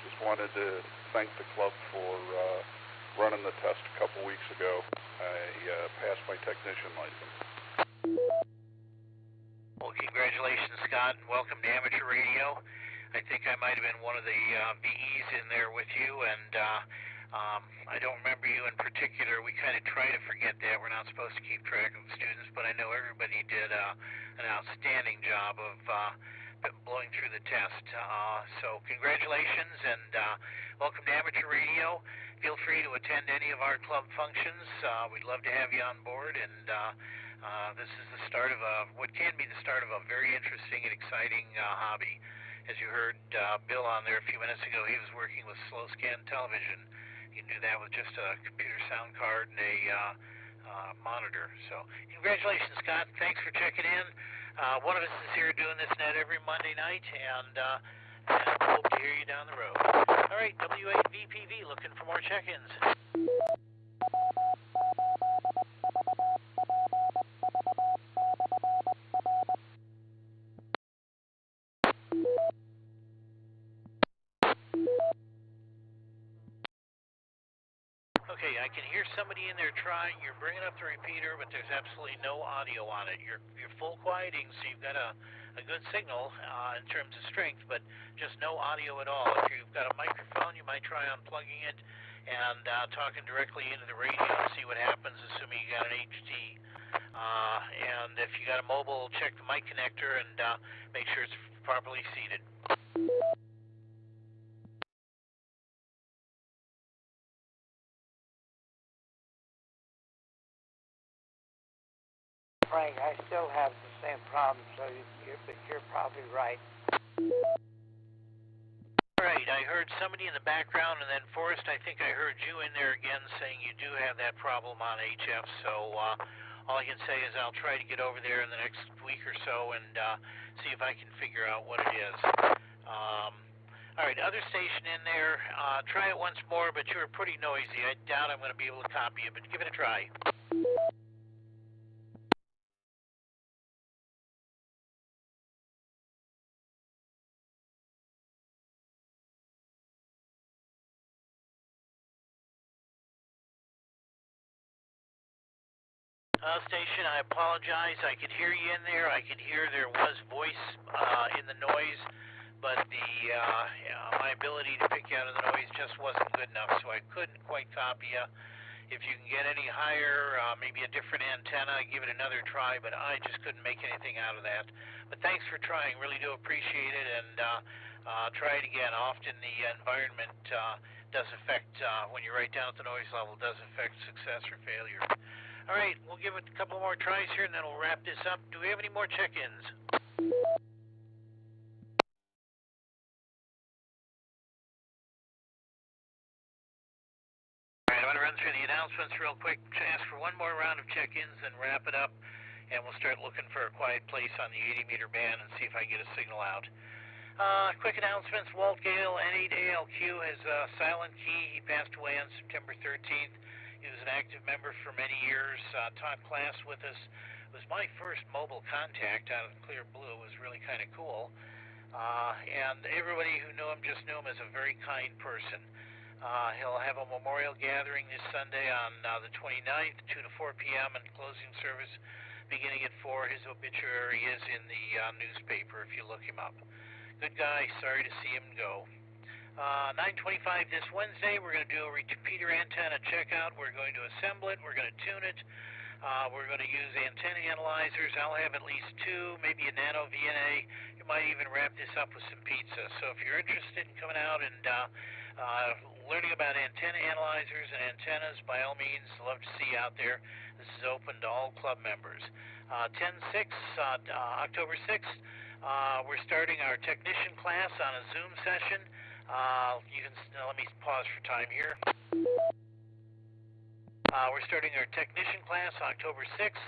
Just wanted to thank the club for running the test a couple weeks ago. I passed my technician license. Well, congratulations, Scott, and welcome to Amateur Radio. I think I might have been one of the VEs in there with you, and I don't remember you in particular. We kind of try to forget that. We're not supposed to keep track of students, but I know everybody did an outstanding job of blowing through the test. So congratulations, and welcome to Amateur Radio. Feel free to attend any of our club functions. We'd love to have you on board, and this is the start of what can be the start of a very interesting and exciting hobby. As you heard Bill on there a few minutes ago, he was working with slow scan television. You can do that with just a computer sound card and a monitor. So congratulations, Scott. Thanks for checking in. One of us is here doing this net every Monday night, and hope to hear you down the road. All right, W8VPV looking for more check-ins. Okay, I can hear somebody in there trying. You're bringing up the repeater, but there's absolutely no audio on it. You're full quieting, so you've got a good signal in terms of strength, but just no audio at all. If you've got a microphone, you might try unplugging it and talking directly into the radio and see what happens, assuming you got an HD. And if you got a mobile, check the mic connector and make sure it's properly seated. Frank, I still have the same problem, so you're probably right. All right, I heard somebody in the background, and then Forrest, I think I heard you in there again saying you do have that problem on HF, so all I can say is I'll try to get over there in the next week or so and see if I can figure out what it is. All right, other station in there, try it once more, but you were pretty noisy. I doubt I'm going to be able to copy it, but give it a try. Station, I apologize. I could hear you in there. I could hear there was voice in the noise, but my ability to pick you out of the noise just wasn't good enough, so I couldn't quite copy you. If you can get any higher, maybe a different antenna, give it another try, but I just couldn't make anything out of that. But thanks for trying. Really do appreciate it, and try it again. Often the environment does affect, when you're right down at the noise level, does affect success or failure. All right, we'll give it a couple more tries here, and then we'll wrap this up. Do we have any more check-ins? All right, I'm going to run through the announcements real quick, ask for one more round of check-ins, then wrap it up, and we'll start looking for a quiet place on the 80-meter band and see if I can get a signal out. Quick announcements. Walt Gale, N8ALQ, has a silent key. He passed away on September 13th. He was an active member for many years, taught class with us. It was my first mobile contact out of the clear blue. It was really kind of cool. And everybody who knew him just knew him as a very kind person. He'll have a memorial gathering this Sunday on the 29th, 2 to 4 p.m., and closing service beginning at 4. His obituary is in the newspaper if you look him up. Good guy. Sorry to see him go. 9:25 this Wednesday, we're going to do a repeater antenna checkout. We're going to assemble it. We're going to tune it. We're going to use antenna analyzers. I'll have at least 2, maybe a nano VNA. You might even wrap this up with some pizza. So if you're interested in coming out and learning about antenna analyzers and antennas, by all means, love to see you out there. This is open to all club members. 10/6, October 6th, we're starting our technician class on a Zoom session. Let me pause for time here. We're starting our technician class October 6th.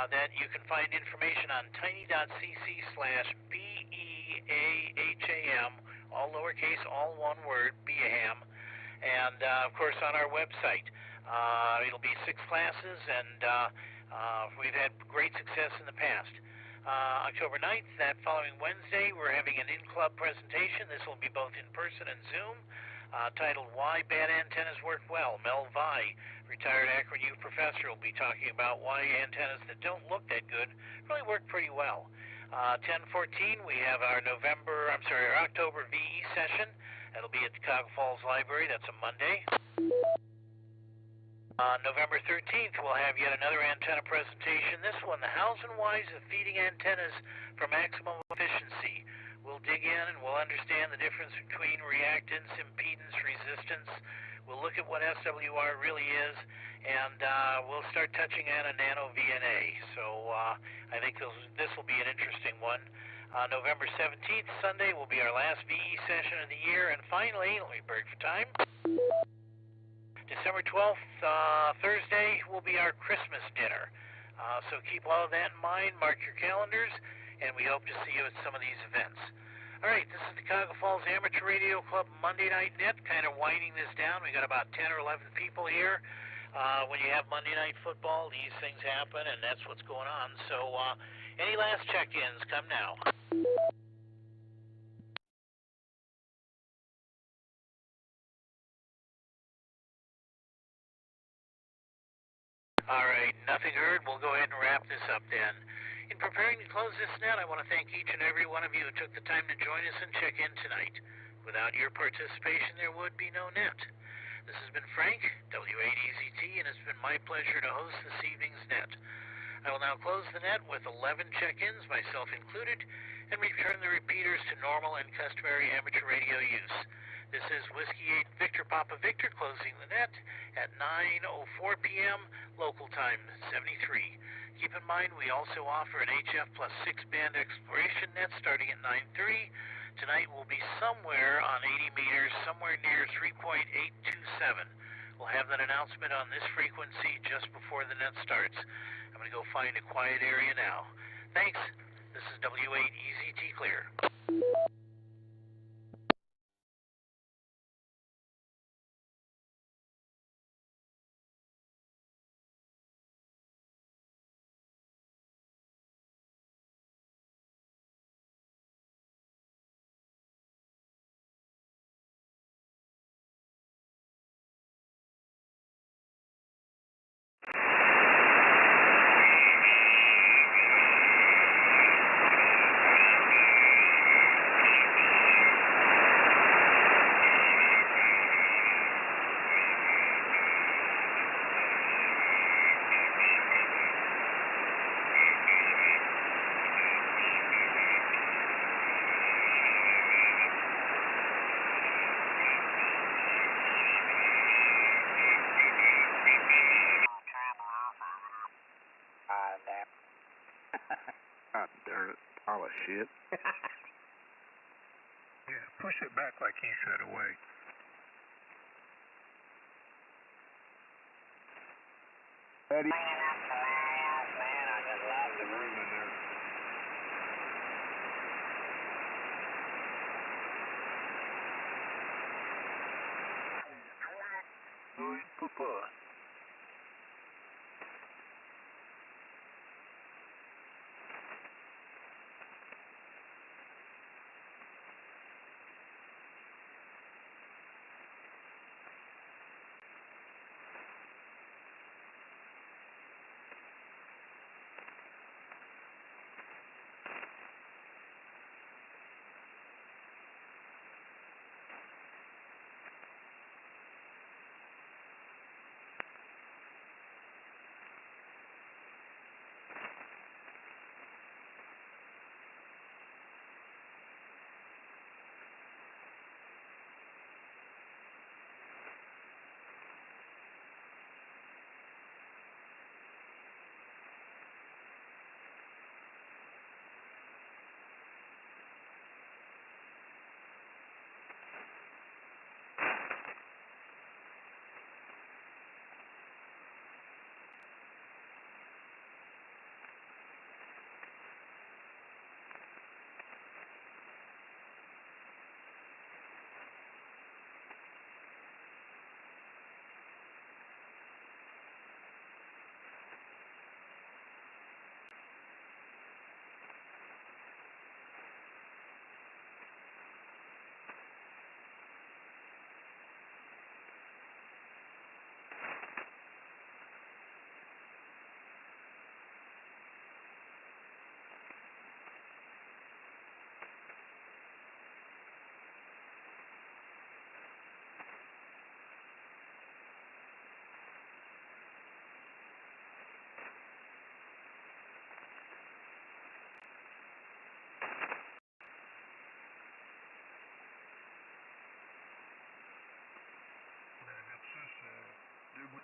That you can find information on tiny.cc/BEAHAM, all lowercase, all one word, BEAHAM, and of course on our website. It'll be 6 classes, and we've had great success in the past. October 9th, that following Wednesday, we're having an in-club presentation. This will be both in person and Zoom, titled Why Bad Antennas Work Well. Mel Vai, retired Akron U professor, will be talking about why antennas that don't look that good really work pretty well. 10/14, we have our October VE session. That'll be at the Cuyahoga Falls Library. That's a Monday. November 13th, we'll have yet another antenna presentation. This one, the hows and whys of feeding antennas for maximum efficiency. We'll dig in and we'll understand the difference between reactance, impedance, resistance. We'll look at what SWR really is, and we'll start touching on a nano VNA. So I think this will be an interesting one. November 17th, Sunday, will be our last VE session of the year. And finally, let me break for time. December 12th, Thursday, will be our Christmas dinner. So keep all of that in mind, mark your calendars, and we hope to see you at some of these events. All right, this is the Cuyahoga Falls Amateur Radio Club Monday Night Net, kind of winding this down. We got about 10 or 11 people here. When you have Monday Night Football, these things happen, and that's what's going on. So any last check-ins, come now. All right, nothing heard. We'll go ahead and wrap this up then. In preparing to close this net, I want to thank each and every one of you who took the time to join us and check in tonight. Without your participation, there would be no net. This has been Frank, W8VPV, and it's been my pleasure to host this evening's net. I will now close the net with 11 check-ins, myself included, and return the repeaters to normal and customary amateur radio use. This is Whiskey 8 Victor Papa Victor closing the net at 9:04 p.m. local time 73. Keep in mind we also offer an HF plus 6-band exploration net starting at 9:30. Tonight will be somewhere on 80 meters, somewhere near 3.827. We'll have that announcement on this frequency just before the net starts. I'm going to go find a quiet area now. Thanks. This is W8EZT Clear. God darn it, pile of shit. Yeah, push it back like he said away. Eddie. Man, I got lots of room in there. Papa.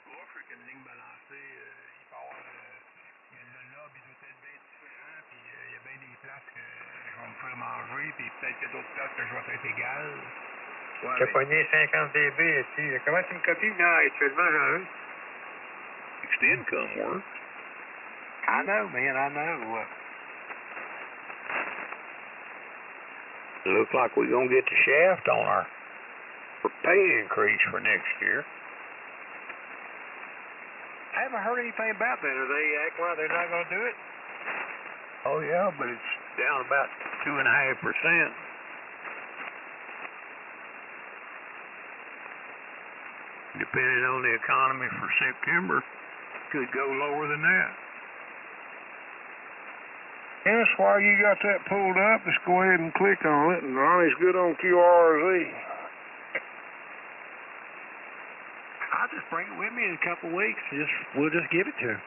couche, qu'une ligne balancée, il peut y avoir le lobe, il doit être bien différent, puis il y a bien des places que je vais me faire manger, puis peut-être qu'il y a d'autres places que je vais être égal. Ouais, j'ai pogné 50 dB ici. Comment tu me copies? Non, actuellement, j'en ai. Fixed income work. I know, man, I know. Looks like we're going to get the shaft on our pay increase for next year. I haven't heard anything about that. Are they acting like they're not going to do it? Oh, yeah, but it's down about 2.5%. Depending on the economy for September, could go lower than that. Yes, while you got that pulled up, just go ahead and click on it, and Ronnie's good on QRZ. I'll just bring it with me in a couple of weeks. We'll just give it to him.